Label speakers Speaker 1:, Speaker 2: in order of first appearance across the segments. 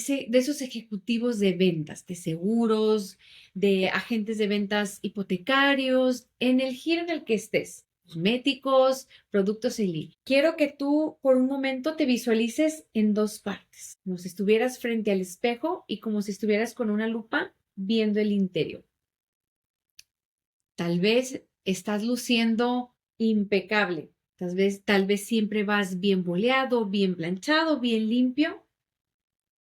Speaker 1: de esos ejecutivos de ventas, de seguros, de agentes de ventas hipotecarios, en el giro en el que estés, cosméticos, productos en línea. Quiero que tú por un momento te visualices en dos partes, como si estuvieras frente al espejo y como si estuvieras con una lupa viendo el interior. Tal vez estás luciendo impecable, tal vez siempre vas bien boleado, bien planchado, bien limpio.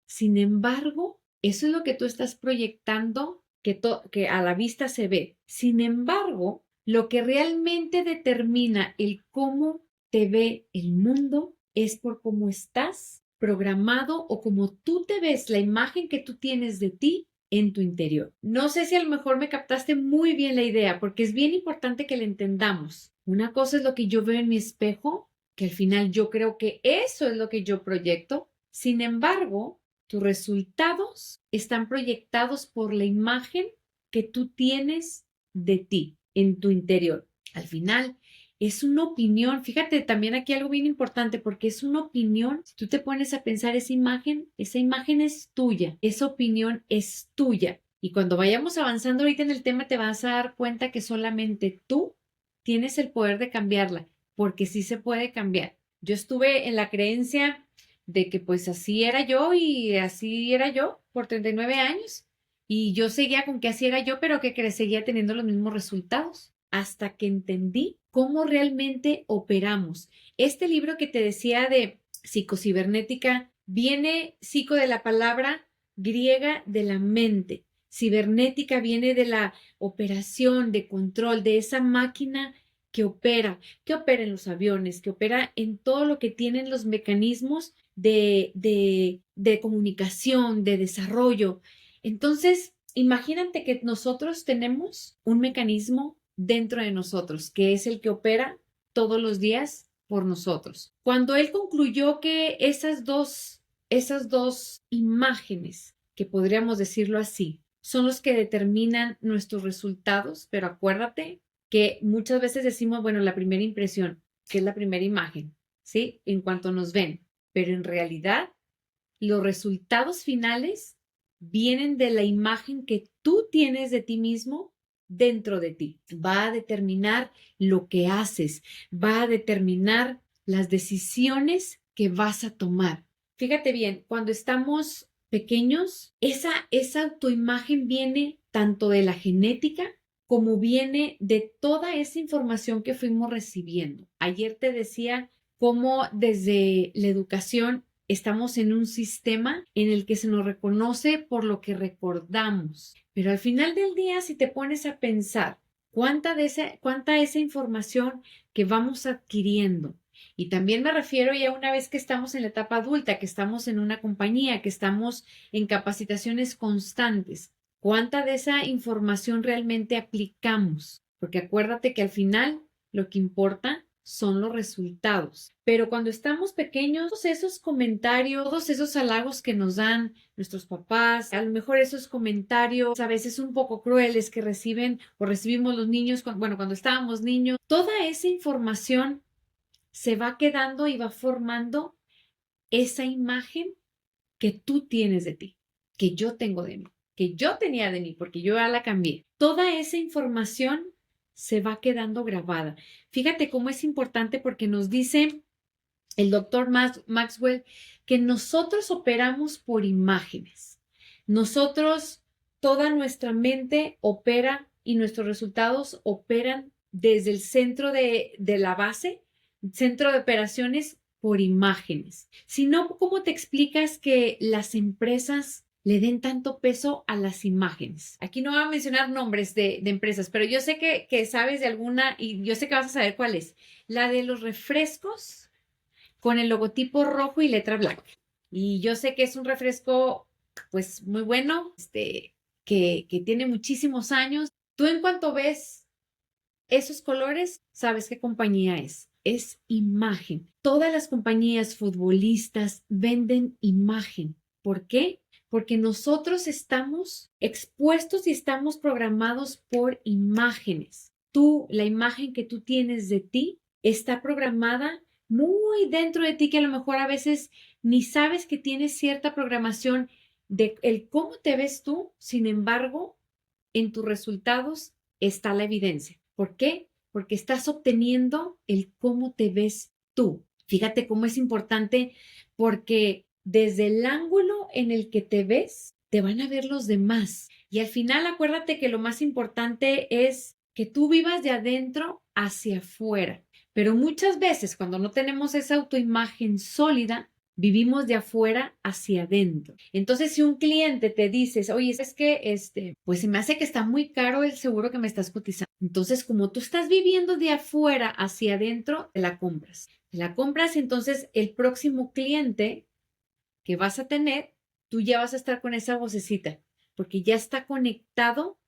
Speaker 1: Sin embargo, eso es lo que tú estás proyectando que a la vista se ve. Sin embargo, lo que realmente determina el cómo te ve el mundo es por cómo estás programado o cómo tú te ves, la imagen que tú tienes de ti en tu interior. No sé si a lo mejor me captaste muy bien la idea, porque es bien importante que la entendamos. Una cosa es lo que yo veo en mi espejo, que al final yo creo que eso es lo que yo proyecto. Sin embargo, tus resultados están proyectados por la imagen que tú tienes de ti en tu interior. Al final, es una opinión. Fíjate también aquí algo bien importante porque es una opinión. Si tú te pones a pensar esa imagen es tuya. Esa opinión es tuya. Y cuando vayamos avanzando ahorita en el tema, te vas a dar cuenta que solamente tú tienes el poder de cambiarla, porque sí se puede cambiar. Yo estuve en la creencia de que pues así era yo y así era yo por 39 años. Y yo seguía con que así era yo, pero que seguía teniendo los mismos resultados hasta que entendí cómo realmente operamos. Este libro que te decía de psicocibernética viene psico de la palabra griega de la mente. Cibernética viene de la operación, de control, de esa máquina que opera en los aviones, que opera en todo lo que tienen los mecanismos de comunicación, de desarrollo. Entonces, imagínate que nosotros tenemos un mecanismo dentro de nosotros, que es el que opera todos los días por nosotros. Cuando él concluyó que esas dos imágenes, que podríamos decirlo así, son los que determinan nuestros resultados, pero acuérdate que muchas veces decimos, bueno, la primera impresión, que es la primera imagen, ¿sí? En cuanto nos ven, pero en realidad los resultados finales vienen de la imagen que tú tienes de ti mismo dentro de ti. Va a determinar lo que haces, va a determinar las decisiones que vas a tomar. Fíjate bien, cuando estamos pequeños, esa autoimagen viene tanto de la genética como viene de toda esa información que fuimos recibiendo. Ayer te decía cómo desde la educación estamos en un sistema en el que se nos reconoce por lo que recordamos. Pero al final del día, si te pones a pensar cuánta esa información que vamos adquiriendo, y también me refiero ya una vez que estamos en la etapa adulta, que estamos en una compañía, que estamos en capacitaciones constantes, cuánta de esa información realmente aplicamos. Porque acuérdate que al final lo que importa son los resultados. Pero cuando estamos pequeños, todos esos comentarios, todos esos halagos que nos dan nuestros papás, a lo mejor esos comentarios a veces un poco crueles que reciben o recibimos los niños, cuando estábamos niños, toda esa información se va quedando y va formando esa imagen que tú tienes de ti, que yo tengo de mí, que yo tenía de mí, porque yo ya la cambié. Toda esa información se va quedando grabada. Fíjate cómo es importante porque nos dice el doctor Maxwell que nosotros operamos por imágenes. Nosotros, toda nuestra mente opera y nuestros resultados operan desde el centro de la base, centro de operaciones por imágenes. Si no, ¿cómo te explicas que las empresas le den tanto peso a las imágenes? Aquí no voy a mencionar nombres de empresas, pero yo sé que sabes de alguna y yo sé que vas a saber cuál es. La de los refrescos con el logotipo rojo y letra blanca. Y yo sé que es un refresco, pues, muy bueno, que tiene muchísimos años. Tú en cuanto ves esos colores, sabes qué compañía es. Es imagen. Todas las compañías futbolistas venden imagen. ¿Por qué? Porque nosotros estamos expuestos y estamos programados por imágenes. La imagen que tú tienes de ti está programada muy dentro de ti que a lo mejor a veces ni sabes que tienes cierta programación de el cómo te ves tú, sin embargo, en tus resultados está la evidencia. ¿Por qué? Porque estás obteniendo el cómo te ves tú. Fíjate cómo es importante porque desde el ángulo en el que te ves, te van a ver los demás. Y al final, acuérdate que lo más importante es que tú vivas de adentro hacia afuera. Pero muchas veces cuando no tenemos esa autoimagen sólida, vivimos de afuera hacia adentro. Entonces, si un cliente te dice, oye, es que pues se me hace que está muy caro el seguro que me estás cotizando. Entonces, como tú estás viviendo de afuera hacia adentro, te la compras. Te la compras, entonces el próximo cliente que vas a tener, tú ya vas a estar con esa vocecita, porque ya está conectado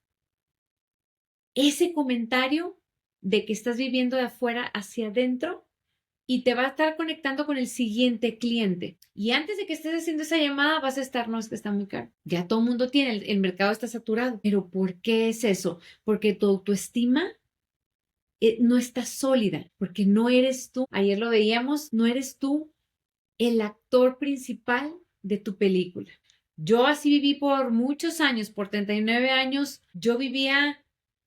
Speaker 1: ese comentario de que estás viviendo de afuera hacia adentro y te va a estar conectando con el siguiente cliente. Y antes de que estés haciendo esa llamada, vas a estar, no, es que está muy caro. Ya todo el mundo tiene, el mercado está saturado. Pero ¿por qué es eso? Porque tu autoestima no está sólida, porque no eres tú, ayer lo veíamos, no eres tú el actor principal de tu película. Yo así viví por muchos años, por 39 años, yo vivía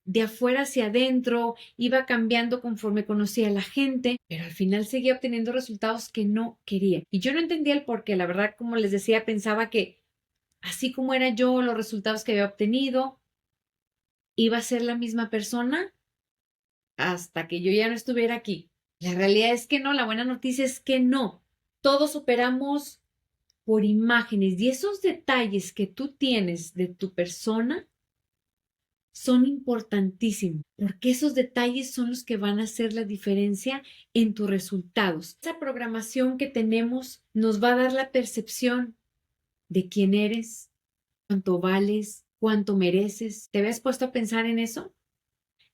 Speaker 1: de afuera hacia adentro, iba cambiando conforme conocía a la gente, pero al final seguía obteniendo resultados que no quería. Y yo no entendía el por qué, la verdad, como les decía, pensaba que así como era yo, los resultados que había obtenido, iba a ser la misma persona hasta que yo ya no estuviera aquí. La realidad es que no, la buena noticia es que no. Todos operamos por imágenes y esos detalles que tú tienes de tu persona son importantísimos porque esos detalles son los que van a hacer la diferencia en tus resultados. Esa programación que tenemos nos va a dar la percepción de quién eres, cuánto vales, cuánto mereces. ¿Te habías puesto a pensar en eso?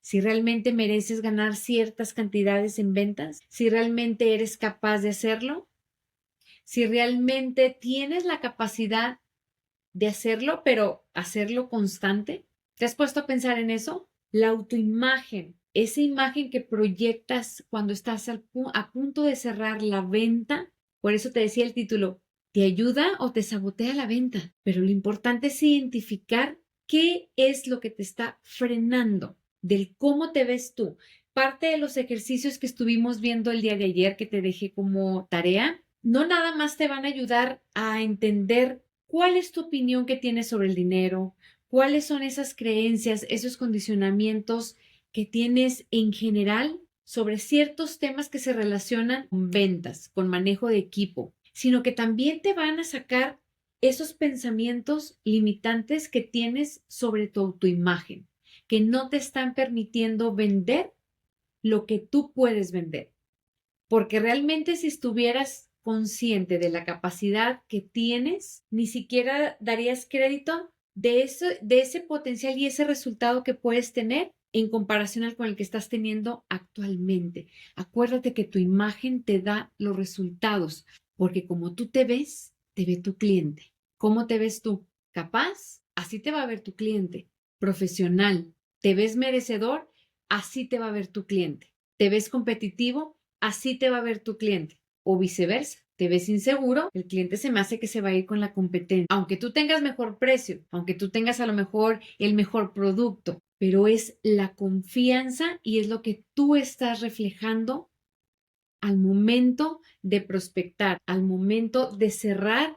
Speaker 1: Si realmente mereces ganar ciertas cantidades en ventas, si realmente eres capaz de hacerlo, si realmente tienes la capacidad de hacerlo, pero hacerlo constante. ¿Te has puesto a pensar en eso? La autoimagen, esa imagen que proyectas cuando estás a punto de cerrar la venta, por eso te decía el título, ¿te ayuda o te sabotea la venta? Pero lo importante es identificar qué es lo que te está frenando del cómo te ves tú. Parte de los ejercicios que estuvimos viendo el día de ayer que te dejé como tarea, no nada más te van a ayudar a entender cuál es tu opinión que tienes sobre el dinero, cuáles son esas creencias, esos condicionamientos que tienes en general sobre ciertos temas que se relacionan con ventas, con manejo de equipo, sino que también te van a sacar esos pensamientos limitantes que tienes sobre tu autoimagen, que no te están permitiendo vender lo que tú puedes vender. Porque realmente si estuvieras consciente de la capacidad que tienes, ni siquiera darías crédito de ese potencial y ese resultado que puedes tener en comparación al con el que estás teniendo actualmente. Acuérdate que tu imagen te da los resultados, porque como tú te ves, te ve tu cliente. ¿Cómo te ves tú? ¿Capaz? Así te va a ver tu cliente. Profesional. ¿Te ves merecedor? Así te va a ver tu cliente. ¿Te ves competitivo? Así te va a ver tu cliente. O viceversa. Te ves inseguro, el cliente se me hace que se va a ir con la competencia. Aunque tú tengas mejor precio, aunque tú tengas a lo mejor el mejor producto, pero es la confianza y es lo que tú estás reflejando al momento de prospectar, al momento de cerrar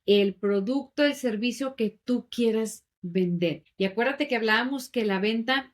Speaker 1: el producto, el servicio que tú quieras vender. Y acuérdate que hablábamos que la venta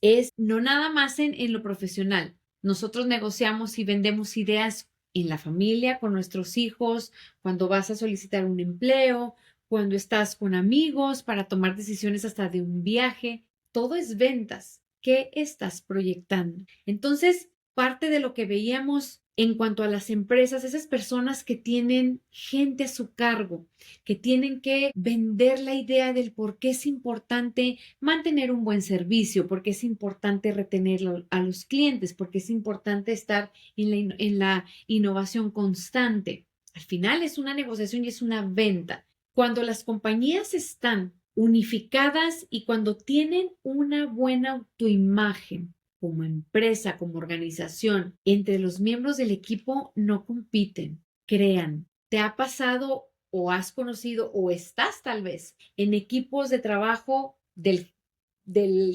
Speaker 1: es no nada más en lo profesional. Nosotros negociamos y vendemos ideas en la familia, con nuestros hijos, cuando vas a solicitar un empleo, cuando estás con amigos para tomar decisiones hasta de un viaje. Todo es ventas. ¿Qué estás proyectando? Entonces, parte de lo que veíamos en cuanto a las empresas, esas personas que tienen gente a su cargo, que tienen que vender la idea del por qué es importante mantener un buen servicio, porque es importante retener a los clientes, porque es importante estar en la innovación constante. Al final es una negociación y es una venta. Cuando las compañías están unificadas y cuando tienen una buena autoimagen como empresa, como organización, entre los miembros del equipo no compiten, crean. ¿Te ha pasado o has conocido o estás tal vez en equipos de trabajo del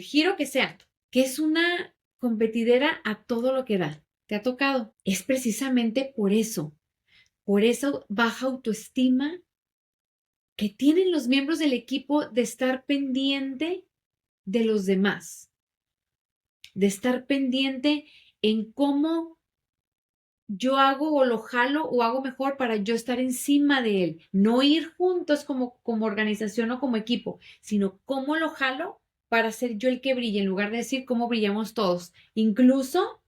Speaker 1: giro que sea, que es una competidera a todo lo que da. ¿Te ha tocado? Es precisamente por eso baja autoestima que tienen los miembros del equipo de estar pendiente de los demás, de estar pendiente en cómo yo hago o lo jalo o hago mejor para yo estar encima de él. No ir juntos como organización o como equipo, sino cómo lo jalo para ser yo el que brille, en lugar de decir cómo brillamos todos. Incluso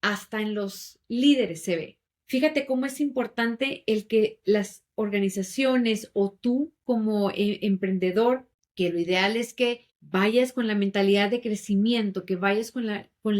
Speaker 1: hasta en los líderes se ve. Fíjate cómo es importante el que las organizaciones o tú como emprendedor, que lo ideal es que vayas con la mentalidad de crecimiento, que vayas con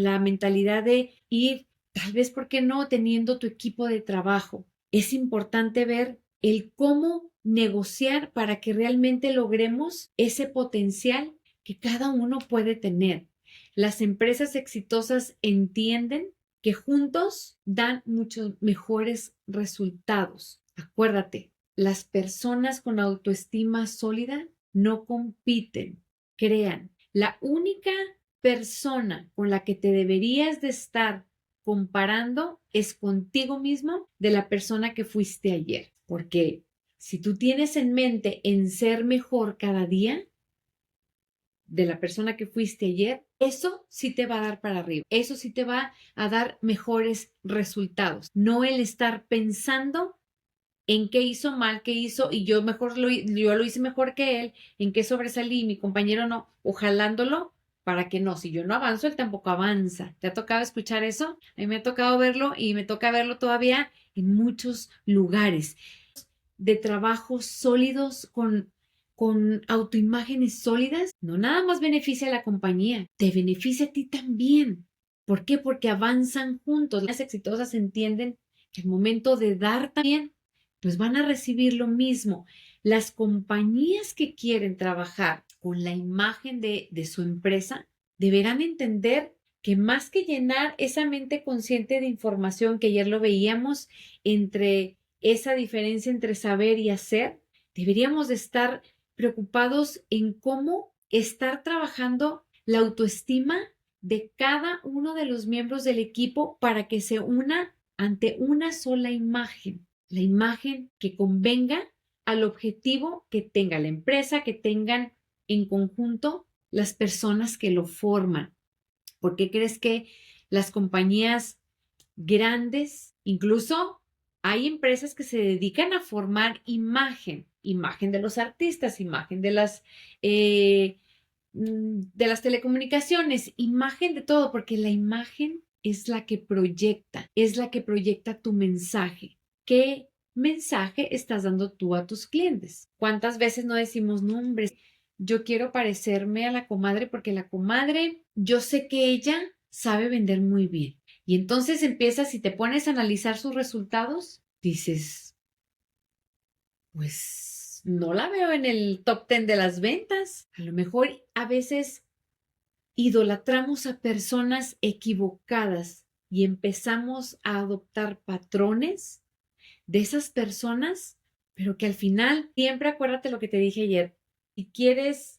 Speaker 1: la mentalidad de ir, tal vez, ¿por qué no?, teniendo tu equipo de trabajo. Es importante ver el cómo negociar para que realmente logremos ese potencial que cada uno puede tener. Las empresas exitosas entienden que juntos dan muchos mejores resultados. Acuérdate, las personas con autoestima sólida no compiten, crean. La única persona con la que te deberías de estar comparando es contigo mismo de la persona que fuiste ayer. Porque si tú tienes en mente en ser mejor cada día, de la persona que fuiste ayer, eso sí te va a dar para arriba, eso sí te va a dar mejores resultados, no el estar pensando en qué hizo mal, qué hizo y yo yo lo hice mejor que él, en qué sobresalí, mi compañero no, o jalándolo para que no, si yo no avanzo, él tampoco avanza. ¿Te ha tocado escuchar eso? A mí me ha tocado verlo y me toca verlo todavía en muchos lugares de trabajos sólidos con autoimágenes sólidas, no nada más beneficia a la compañía, te beneficia a ti también. ¿Por qué? Porque avanzan juntos. Las exitosas entienden que el momento de dar también, pues van a recibir lo mismo. Las compañías que quieren trabajar con la imagen de su empresa deberán entender que más que llenar esa mente consciente de información que ayer lo veíamos entre esa diferencia entre saber y hacer, deberíamos de estar preocupados en cómo estar trabajando la autoestima de cada uno de los miembros del equipo para que se una ante una sola imagen, la imagen que convenga al objetivo que tenga la empresa, que tengan en conjunto las personas que lo forman. ¿Por qué crees que las compañías grandes, incluso hay empresas que se dedican a formar imagen de los artistas, imagen de las telecomunicaciones, imagen de todo, porque la imagen es la que proyecta tu mensaje. ¿Qué mensaje estás dando tú a tus clientes? ¿Cuántas veces no decimos, no, hombre, yo quiero parecerme a la comadre porque la comadre, yo sé que ella sabe vender muy bien? Y entonces empiezas y te pones a analizar sus resultados, dices, pues no la veo en el top 10 de las ventas. A lo mejor a veces idolatramos a personas equivocadas y empezamos a adoptar patrones de esas personas, pero que al final, siempre acuérdate lo que te dije ayer, si quieres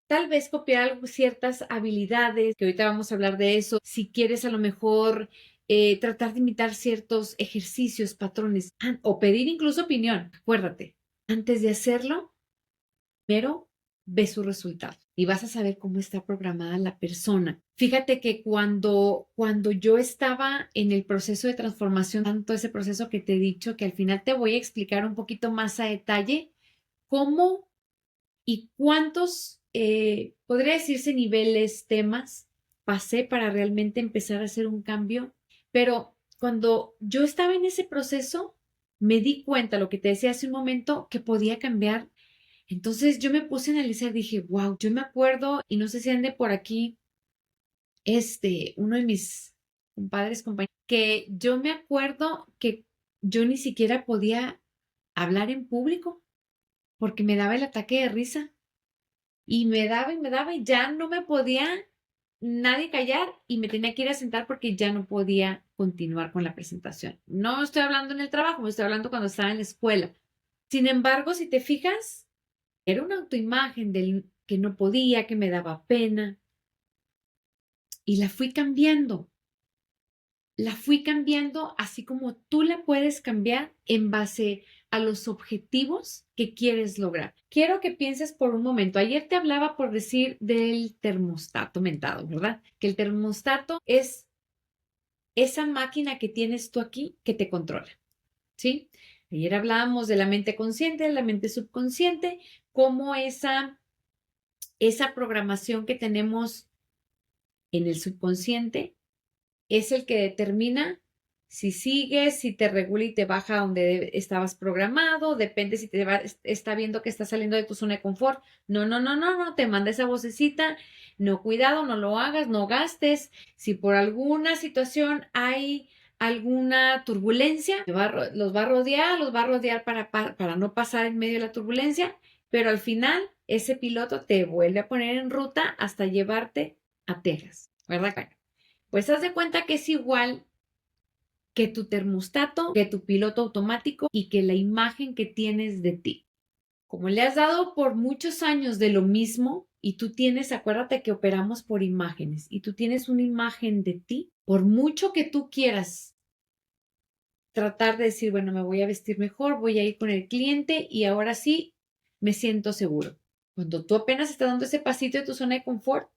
Speaker 1: tal vez copiar ciertas habilidades, que ahorita vamos a hablar de eso, si quieres a lo mejor tratar de imitar ciertos ejercicios, patrones, o pedir incluso opinión, acuérdate, antes de hacerlo, primero ve su resultado y vas a saber cómo está programada la persona. Fíjate que cuando yo estaba en el proceso de transformación, tanto ese proceso que te he dicho, que al final te voy a explicar un poquito más a detalle cómo y cuántos, podría decirse niveles, temas, pasé para realmente empezar a hacer un cambio. Pero cuando yo estaba en ese proceso, me di cuenta, lo que te decía hace un momento, que podía cambiar. Entonces yo me puse a analizar, dije, wow, yo me acuerdo, y no sé si ande por aquí, uno de mis compadres, compañeros, que yo me acuerdo que yo ni siquiera podía hablar en público porque me daba el ataque de risa. Y me daba y ya no me podía nadie callar y me tenía que ir a sentar porque ya no podía continuar con la presentación. No estoy hablando en el trabajo, me estoy hablando cuando estaba en la escuela. Sin embargo, si te fijas, era una autoimagen del que no podía, que me daba pena y la fui cambiando. La fui cambiando así como tú la puedes cambiar en base a los objetivos que quieres lograr. Quiero que pienses por un momento. Ayer te hablaba por decir del termostato mentado, ¿verdad? Que el termostato es esa máquina que tienes tú aquí que te controla, ¿sí? Ayer hablábamos de la mente consciente, de la mente subconsciente, cómo esa programación que tenemos en el subconsciente es el que determina si sigues, si te regula y te baja donde estabas programado, depende si está viendo que estás saliendo de tu zona de confort. No, no, no, no, no, te manda esa vocecita, no, cuidado, no lo hagas, no gastes. Si por alguna situación hay alguna turbulencia, los va a rodear para no pasar en medio de la turbulencia, pero al final ese piloto te vuelve a poner en ruta hasta llevarte a Texas, ¿verdad? Pues haz de cuenta que es igual que tu termostato, que tu piloto automático y que la imagen que tienes de ti. Como le has dado por muchos años de lo mismo y tú tienes, acuérdate que operamos por imágenes y tú tienes una imagen de ti, por mucho que tú quieras tratar de decir, bueno, me voy a vestir mejor, voy a ir con el cliente y ahora sí me siento seguro. Cuando tú apenas estás dando ese pasito de tu zona de confort,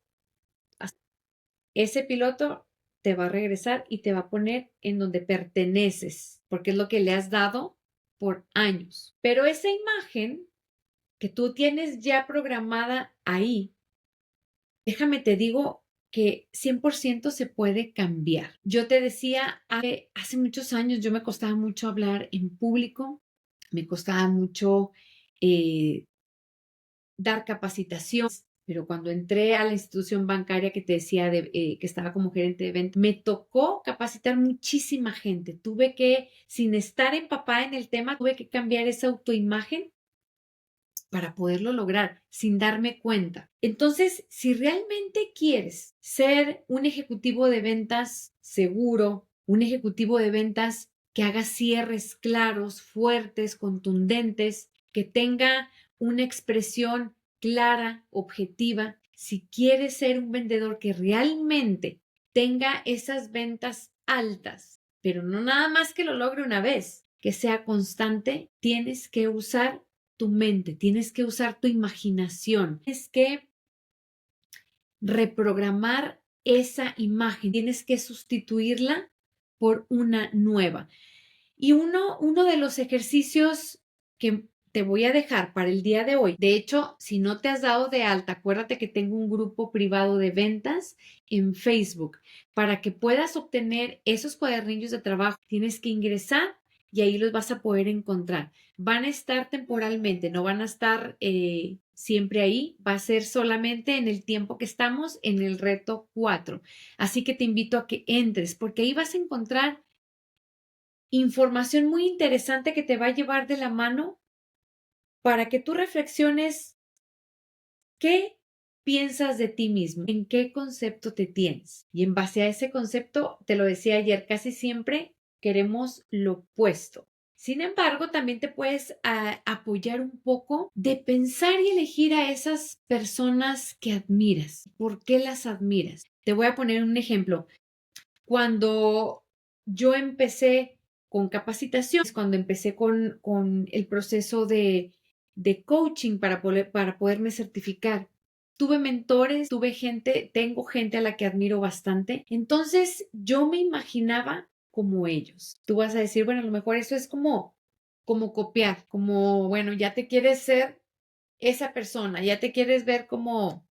Speaker 1: ese piloto te va a regresar y te va a poner en donde perteneces, porque es lo que le has dado por años. Pero esa imagen que tú tienes ya programada ahí, déjame te digo que 100% se puede cambiar. Yo te decía, hace muchos años yo me costaba mucho hablar en público, me costaba mucho eh, dar capacitación, pero cuando entré a la institución bancaria que te decía que estaba como gerente de ventas, me tocó capacitar muchísima gente. Tuve que, sin estar empapada en el tema, tuve que cambiar esa autoimagen para poderlo lograr sin darme cuenta. Entonces, si realmente quieres ser un ejecutivo de ventas seguro, un ejecutivo de ventas que haga cierres claros, fuertes, contundentes, que tenga una expresión clara, objetiva, si quieres ser un vendedor que realmente tenga esas ventas altas, pero no nada más que lo logre una vez, que sea constante, tienes que usar tu mente, tienes que usar tu imaginación, tienes que reprogramar esa imagen, tienes que sustituirla por una nueva. Y uno de los ejercicios que te voy a dejar para el día de hoy, de hecho, si no te has dado de alta, acuérdate que tengo un grupo privado de ventas en Facebook. Para que puedas obtener esos cuadernillos de trabajo, tienes que ingresar y ahí los vas a poder encontrar. Van a estar temporalmente, no van a estar siempre ahí, va a ser solamente en el tiempo que estamos en el reto 4. Así que te invito a que entres porque ahí vas a encontrar información muy interesante que te va a llevar de la mano para que tú reflexiones qué piensas de ti mismo, en qué concepto te tienes. Y en base a ese concepto, te lo decía ayer, casi siempre queremos lo opuesto. Sin embargo, también te puedes apoyar un poco de pensar y elegir a esas personas que admiras. ¿Por qué las admiras? Te voy a poner un ejemplo. Cuando yo empecé con capacitación, cuando empecé con el proceso de coaching para poderme certificar, tuve mentores, tuve gente, tengo gente a la que admiro bastante. Entonces yo me imaginaba como ellos. Tú vas a decir, bueno, a lo mejor eso es como copiar, como, bueno, ya te quieres ser esa persona, ya te quieres ver como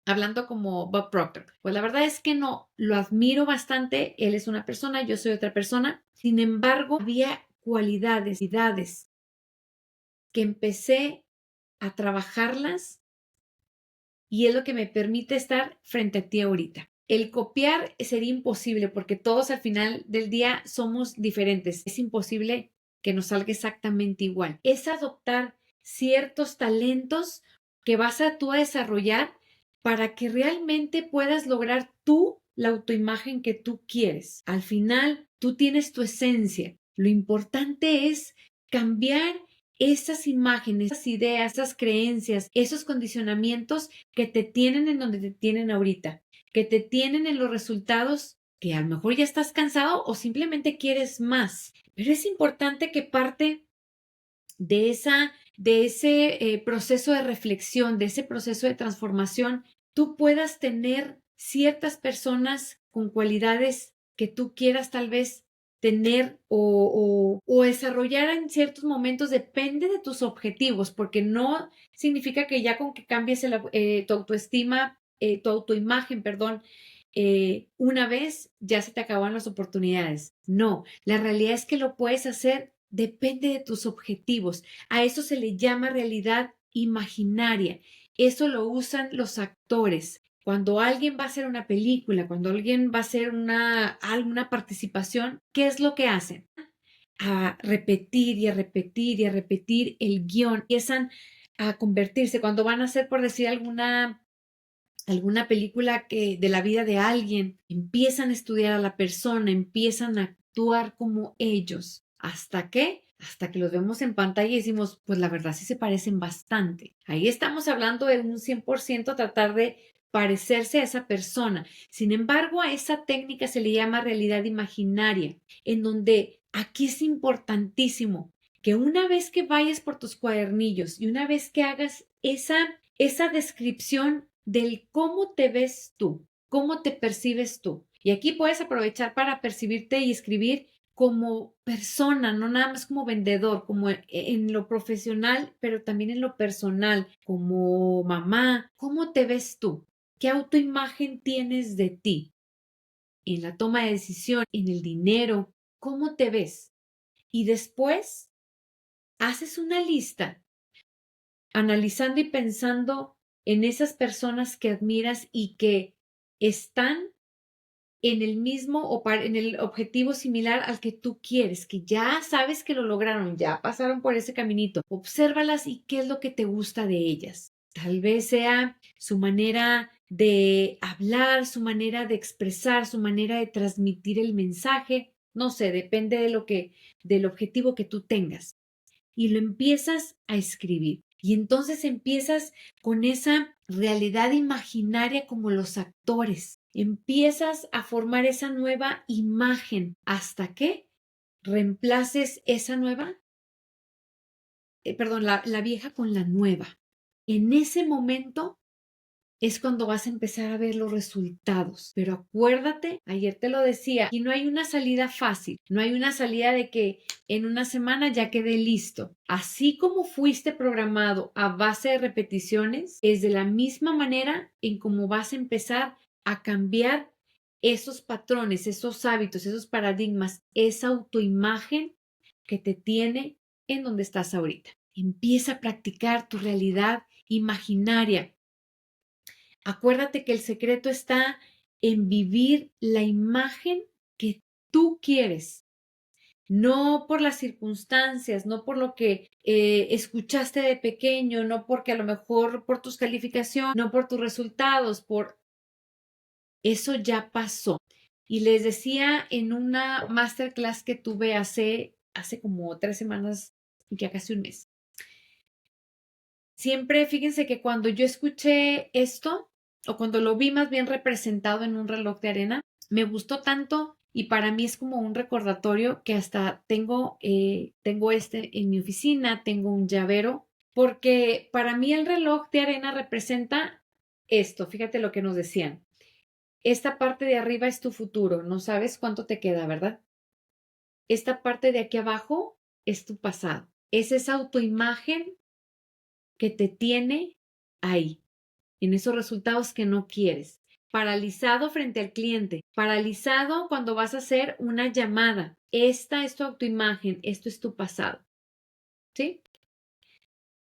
Speaker 1: hablando como Bob Proctor. Pues la verdad es que no, lo admiro bastante. Él es una persona, yo soy otra persona. Sin embargo, había cualidades, que empecé a trabajarlas y es lo que me permite estar frente a ti ahorita. El copiar sería imposible porque todos al final del día somos diferentes. Es imposible que nos salga exactamente igual. Es adoptar ciertos talentos que vas a tú a desarrollar para que realmente puedas lograr tú la autoimagen que tú quieres. Al final, tú tienes tu esencia. Lo importante es cambiar esas imágenes, esas ideas, esas creencias, esos condicionamientos que te tienen en donde te tienen ahorita, que te tienen en los resultados que a lo mejor ya estás cansado o simplemente quieres más. Pero es importante que parte de ese proceso de reflexión, de ese proceso de transformación, tú puedas tener ciertas personas con cualidades que tú quieras tal vez tener o desarrollar en ciertos momentos, depende de tus objetivos, porque no significa que ya con que cambies tu autoestima, tu autoimagen, perdón, una vez ya se te acaban las oportunidades. No, la realidad es que lo puedes hacer, depende de tus objetivos. A eso se le llama realidad imaginaria. Eso lo usan los actores. Cuando alguien va a hacer una película, cuando alguien va a hacer alguna participación, ¿qué es lo que hacen? A repetir y a repetir y a repetir el guión. Empiezan a convertirse, cuando van a hacer, por decir, alguna película de la vida de alguien, empiezan a estudiar a la persona, empiezan a actuar como ellos. ¿Hasta qué? Hasta que los vemos en pantalla y decimos, pues la verdad sí se parecen bastante. Ahí estamos hablando de un 100% tratar de parecerse a esa persona. Sin embargo, a esa técnica se le llama realidad imaginaria, en donde aquí es importantísimo que una vez que vayas por tus cuadernillos y una vez que hagas esa descripción del cómo te ves tú, cómo te percibes tú. Y aquí puedes aprovechar para percibirte y escribir como persona, no nada más como vendedor, como en lo profesional, pero también en lo personal, como mamá. ¿Cómo te ves tú? ¿Qué autoimagen tienes de ti? En la toma de decisión, en el dinero, ¿cómo te ves? Y después haces una lista analizando y pensando en esas personas que admiras y que están en el mismo o en el objetivo similar al que tú quieres, que ya sabes que lo lograron, ya pasaron por ese caminito. Obsérvalas y qué es lo que te gusta de ellas. Tal vez sea su manera de hablar, su manera de expresar, su manera de transmitir el mensaje. No sé, depende del objetivo que tú tengas. Y lo empiezas a escribir. Y entonces empiezas con esa realidad imaginaria como los actores. Empiezas a formar esa nueva imagen hasta que reemplaces esa nueva, perdón, la vieja con la nueva. En ese momento es cuando vas a empezar a ver los resultados. Pero acuérdate, ayer te lo decía, y no hay una salida fácil, no hay una salida de que en una semana ya quede listo. Así como fuiste programado a base de repeticiones, es de la misma manera en cómo vas a empezar a cambiar esos patrones, esos hábitos, esos paradigmas, esa autoimagen que te tiene en donde estás ahorita. Empieza a practicar tu realidad imaginaria. Acuérdate que el secreto está en vivir la imagen que tú quieres, no por las circunstancias, no por lo que escuchaste de pequeño, no porque a lo mejor por tus calificaciones, no por tus resultados, por eso ya pasó. Y les decía en una masterclass que tuve hace como 3 semanas, ya casi un mes. Siempre, fíjense que cuando yo escuché esto, o cuando lo vi más bien representado en un reloj de arena, me gustó tanto y para mí es como un recordatorio que hasta tengo en mi oficina, tengo un llavero, porque para mí el reloj de arena representa esto, fíjate lo que nos decían. Esta parte de arriba es tu futuro, no sabes cuánto te queda, ¿verdad? Esta parte de aquí abajo es tu pasado. Es esa autoimagen que te tiene ahí, en esos resultados que no quieres. Paralizado frente al cliente, paralizado cuando vas a hacer una llamada. Esta es tu autoimagen, esto es tu pasado. ¿Sí?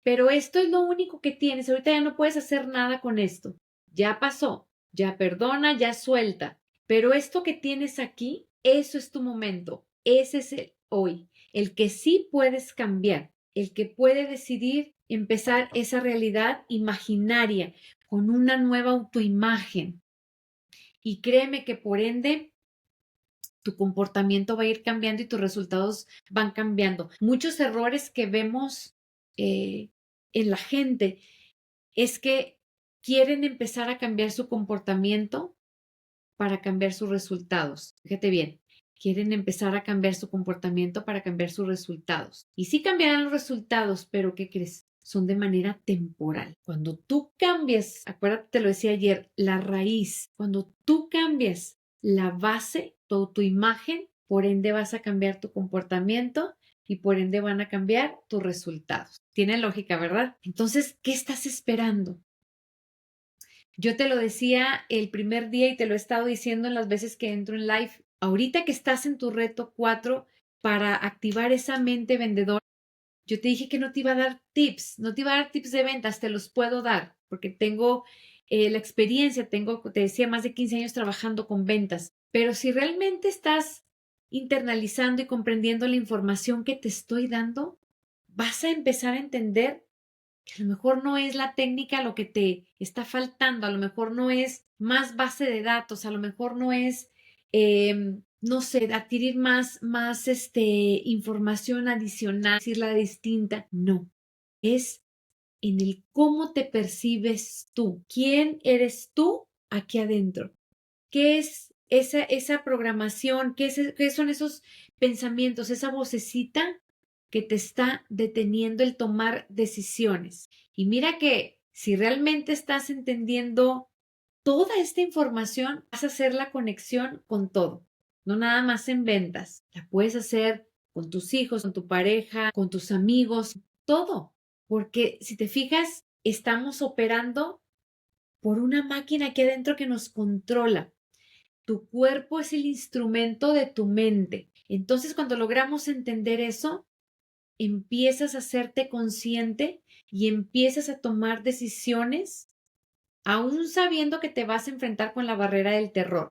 Speaker 1: Pero esto es lo único que tienes. Ahorita ya no puedes hacer nada con esto. Ya pasó, ya perdona, ya suelta. Pero esto que tienes aquí, eso es tu momento. Ese es el hoy, el que sí puedes cambiar, el que puede decidir empezar esa realidad imaginaria con una nueva autoimagen. Y créeme que por ende tu comportamiento va a ir cambiando y tus resultados van cambiando. Muchos errores que vemos en la gente es que quieren empezar a cambiar su comportamiento para cambiar sus resultados. Fíjate bien, quieren empezar a cambiar su comportamiento para cambiar sus resultados. Y sí cambiarán los resultados, pero ¿qué crees? Son de manera temporal. Cuando tú cambias, acuérdate, te lo decía ayer, la raíz, cuando tú cambias la base, tu imagen, por ende vas a cambiar tu comportamiento y por ende van a cambiar tus resultados. Tiene lógica, ¿verdad? Entonces, ¿qué estás esperando? Yo te lo decía el primer día y te lo he estado diciendo en las veces que entro en live. Ahorita que estás en tu reto 4 para activar esa mente vendedora, yo te dije que no te iba a dar tips, no te iba a dar tips de ventas, te los puedo dar porque tengo la experiencia, te decía, más de 15 años trabajando con ventas. Pero si realmente estás internalizando y comprendiendo la información que te estoy dando, vas a empezar a entender que a lo mejor no es la técnica lo que te está faltando, a lo mejor no es más base de datos, a lo mejor no es, no sé, adquirir más información adicional, decirla distinta. No, es en el cómo te percibes tú. ¿Quién eres tú aquí adentro? ¿Qué es esa programación? ¿Qué son esos pensamientos, esa vocecita que te está deteniendo el tomar decisiones? Y mira que si realmente estás entendiendo toda esta información, vas a hacer la conexión con todo, no nada más en ventas. La puedes hacer con tus hijos, con tu pareja, con tus amigos, todo. Porque si te fijas, estamos operando por una máquina aquí adentro que nos controla. Tu cuerpo es el instrumento de tu mente. Entonces, cuando logramos entender eso, empiezas a hacerte consciente y empiezas a tomar decisiones, aún sabiendo que te vas a enfrentar con la barrera del terror.